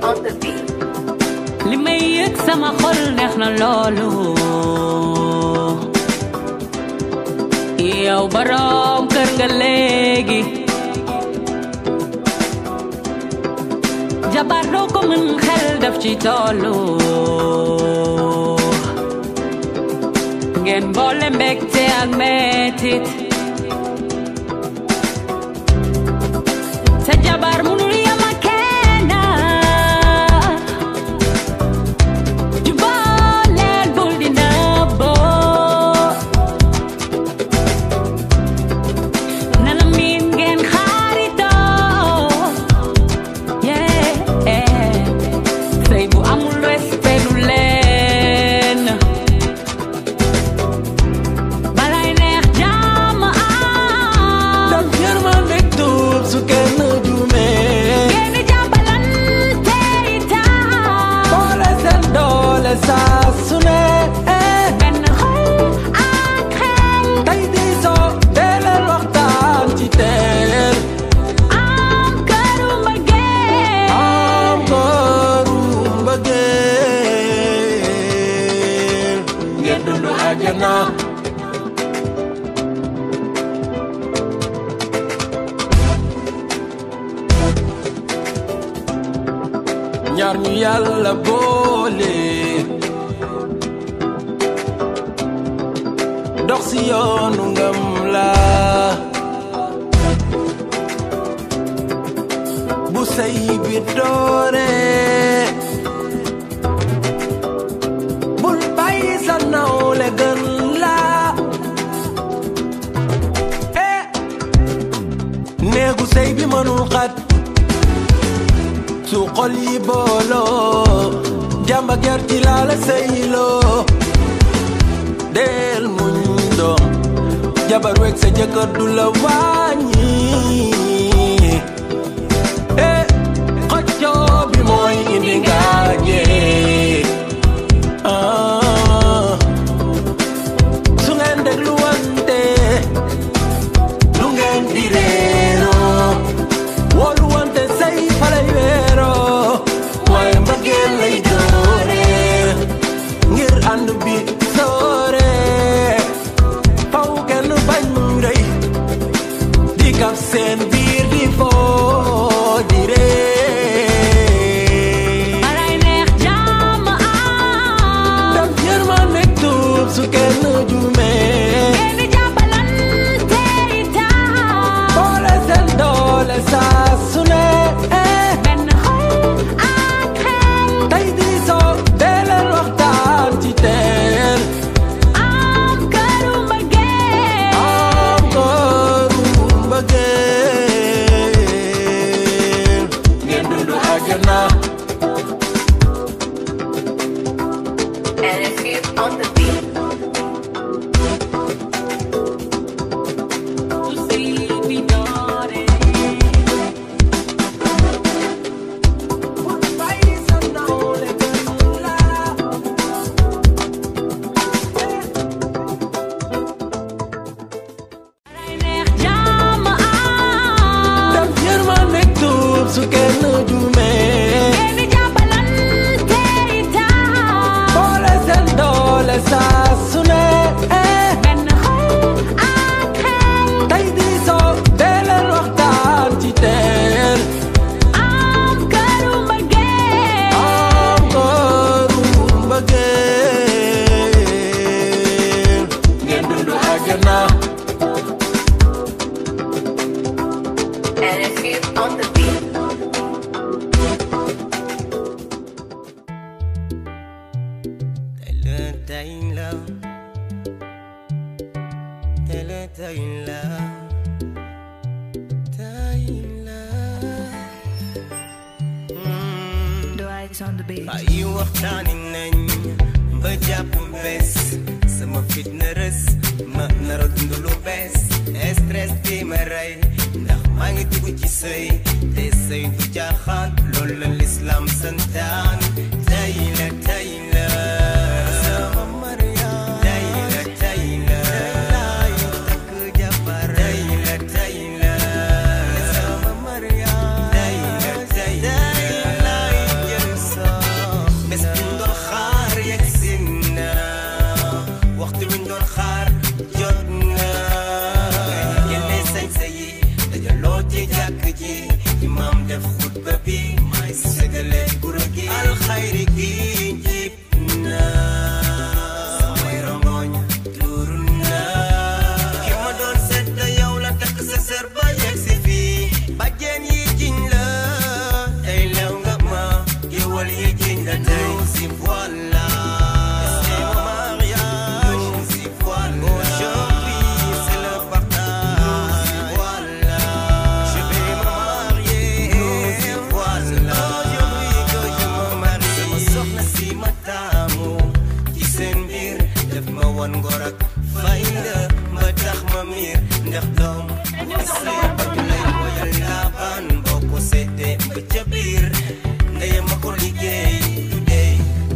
on the beat. li may yëg sama xol neex na loolu yow borom kër nga léegi jabar doo ko mën xel daf ci tollu ngeen boole mbégte ak metit sa jabar munul yama kenn jubaleel bul di nëbboo nana miin ngeen xaritoo sëy bu amul respect du leen balay neex jàmm am dam yërmande tuub su kenn juumee ngeen di jàppalante itam boole seen doole saa su ne benn xol ak xel tey di soo dee leen waxtaan ci teel am këru mbëggeel am këru mbëggeel ngeen dundu àjjana ñaar ñu yàlla boole dox si yoonu ngëm la bu sëy bi doore bul bàyyi sa nawle gën la néegu sëy bi mënul xat su xol yi booloo jàmba ger ci laa la sëyloo del muñ doom jabar wek sa jëkkër du la wàññi xëccoo bi mooy indi ngaañe su ngeen déglu wante lu ngeen di réeroo wóolu wante say falay weeroo waaye mbëggeel lay doore ngir ànd bi soore faw kenn bañ rëy di kaf seen biir di foo di ree balay neex jàmm am dam yërmande tuub su kenn juumee ngeen di jàppalante itam boole seen doole saa su ne benn xol ak xel tey di soo dee leen waxtaan ci teel am këru mbëggeel am këru mbëggeel ngeen dundu àjjana And if you on the beat. su sëy bi doore bul bàyyi sa nawle gën la balay neex jàmm am dam yërmande tuub su kenn juumee ngeen di jàppalante itam boole seen doole saa su ne benn xol ak xel tey di soo dee leen waxtaan ci teel am këru mbëggeel am këru mbëggeel ngeen dundu àjjana And if you on the beat. ay waxtaani nañ ba jàpp bés sama fit na rës ma nara dund lu bees stress bi ma rey ndax maa ngi dugg ci sëy te sëy du caaxaan loolu la l'islam santaan tey la sama Mariam tey la takk jabar tey la sama Mariam tey la imam def xutba bi may segale gura gi alxayri gi jib na samay rongoñ tuuru na ki ma doon seet da yow la takk sa sër ba yegg si fii bàjjen yi jiñ la tey lew nga ma géwal yi jiñ la tey si voilà c'est mon mariage si voilà aujourd'hui c'est le partage voilà je vais me marier si voilà aujourd'hui que je me marie sama soxna si ma taamu ci seen mbir def ma won ngor ak fayda ba tax ma miir ndax doom sëy ba ñu lay woyal laabaan boo ko seetee ba ca biir ndeye ma ko liggéey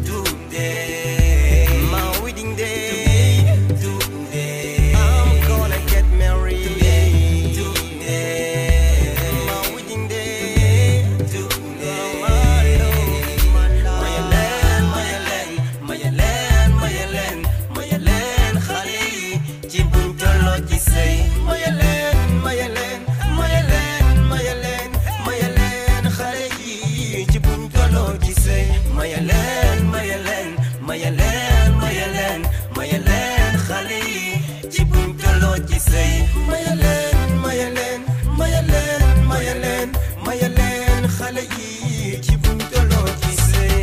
today my wedding day today I'm gonna get married today my wedding day today mayaleen xale yi ci buñ tolloo ci sëy mayaleen xale yi ci buñ tolloo ci sëy mayaleen xale yi ci buñ tolloo ci sëy mayaleen xale yi ci buñ tolloo ci sëy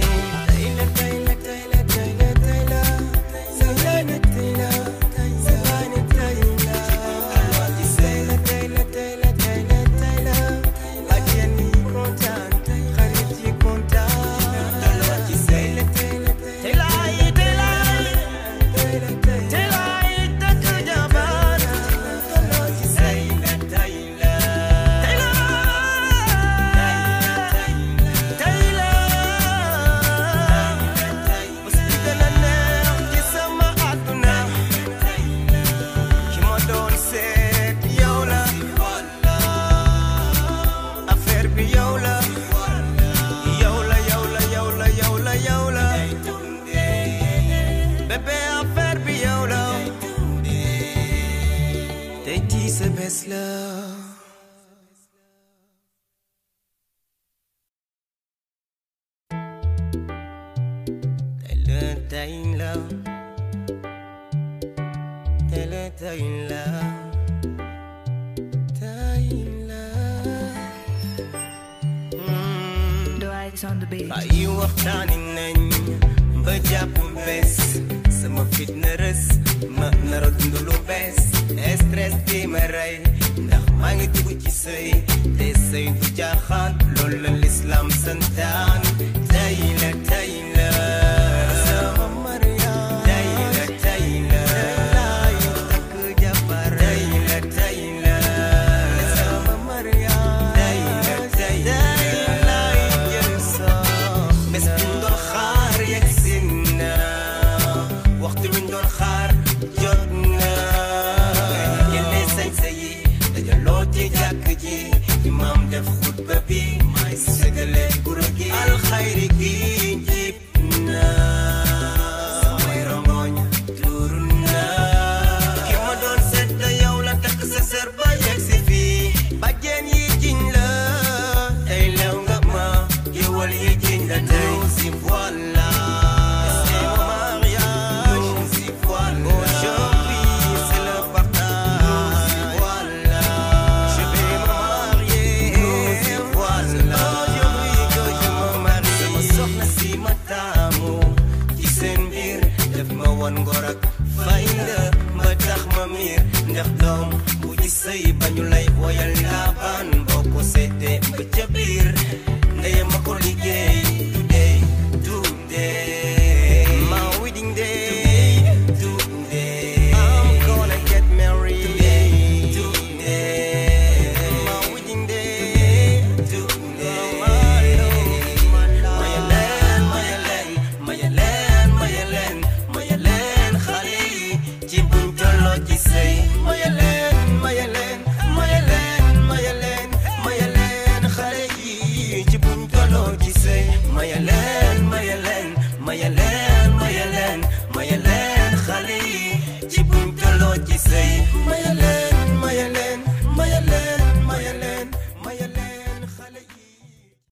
ay waxtaani nañ ba jàpp bés sama fit na rës ma nara dund lu bees stress bi ma rey ndax maa ngi dugg ci sëy te sëy du